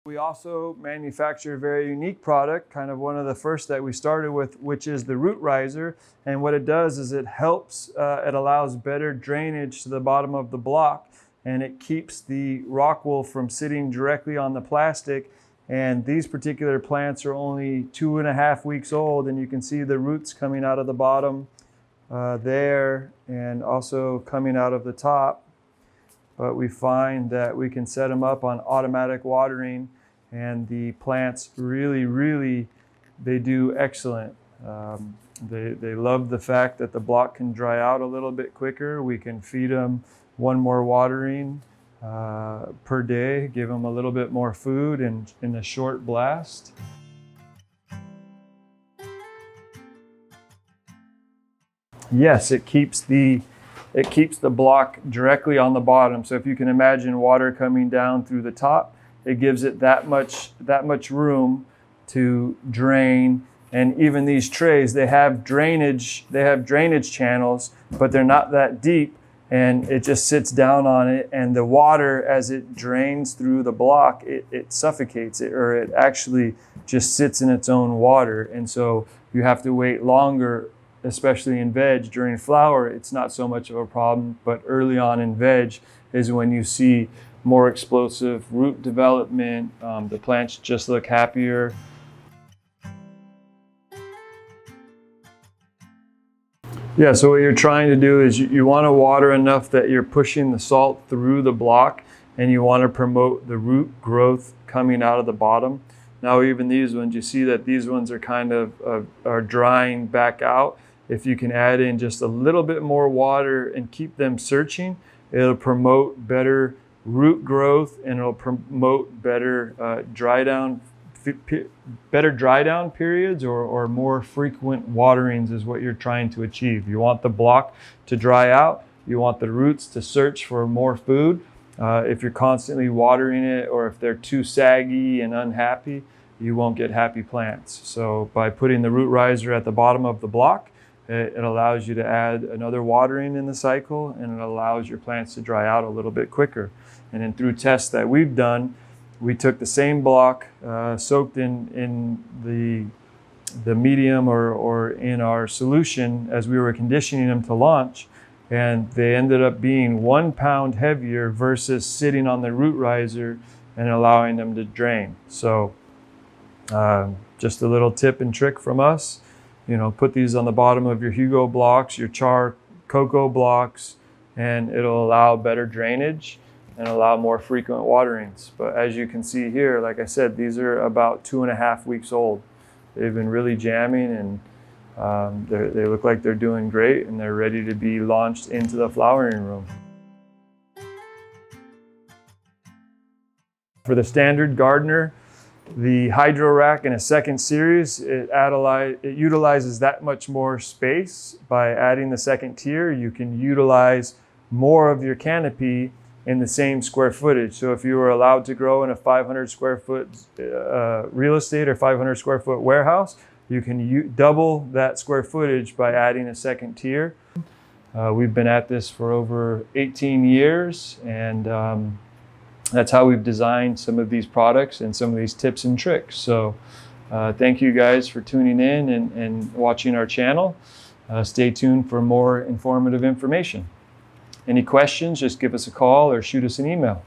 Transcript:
We also manufacture a very unique product, kind of one of the first that we started with, which is the root riser. And what it does is it helps, it allows better drainage to the bottom of the block, and it keeps the rock wool from sitting directly on the plastic. And these particular plants are only 2.5 weeks old, and you can see the roots coming out of the bottom there, and also coming out of the top. But we find that we can set them up on automatic watering, and the plants really, they do excellent. They love the fact that the block can dry out a little bit quicker. We can feed them one more watering per day, give them a little bit more food in a short blast. Yes, it keeps the block directly on the bottom. So if you can imagine water coming down through the top, it gives it that much room to drain. And even these trays, they have drainage channels, but they're not that deep, and it just sits down on it, and the water, as it drains through the block, it suffocates it, or it actually just sits in its own water. And so you have to wait longer, especially in veg. During flower, it's not so much of a problem, but early on in veg is when you see more explosive root development. The plants just look happier. Yeah, so what you're trying to do is you want to water enough that you're pushing the salt through the block, and you want to promote the root growth coming out of the bottom. Now even these ones, you see that these ones are kind of are drying back out. If you can add in just a little bit more water and keep them searching, it'll promote better root growth, and it'll promote better dry down periods, or more frequent waterings is what you're trying to achieve. You want the block to dry out. You want the roots to search for more food. If you're constantly watering it, or if they're too saggy and unhappy, you won't get happy plants. So by putting the root riser at the bottom of the block, it allows you to add another watering in the cycle, and it allows your plants to dry out a little bit quicker. And then through tests that we've done, we took the same block, soaked in the medium or in our solution as we were conditioning them to launch, and they ended up being 1 pound heavier versus sitting on the root riser and allowing them to drain. So just a little tip and trick from us. You know, put these on the bottom of your Hugo blocks, your Char Coco blocks, and it'll allow better drainage and allow more frequent waterings. But as you can see here, like I said, these are about 2.5 weeks old. They've been really jamming, and they look like they're doing great, and they're ready to be launched into the flowering room. For the standard gardener, the Hydro Rack in a second series, it utilizes that much more space. By adding the second tier, you can utilize more of your canopy in the same square footage. So if you were allowed to grow in a 500 square foot real estate or 500 square foot warehouse, you can double that square footage by adding a second tier. We've been at this for over 18 years, and that's how we've designed some of these products and some of these tips and tricks. So thank you guys for tuning in and watching our channel. Stay tuned for more informative information. Any questions, just give us a call or shoot us an email.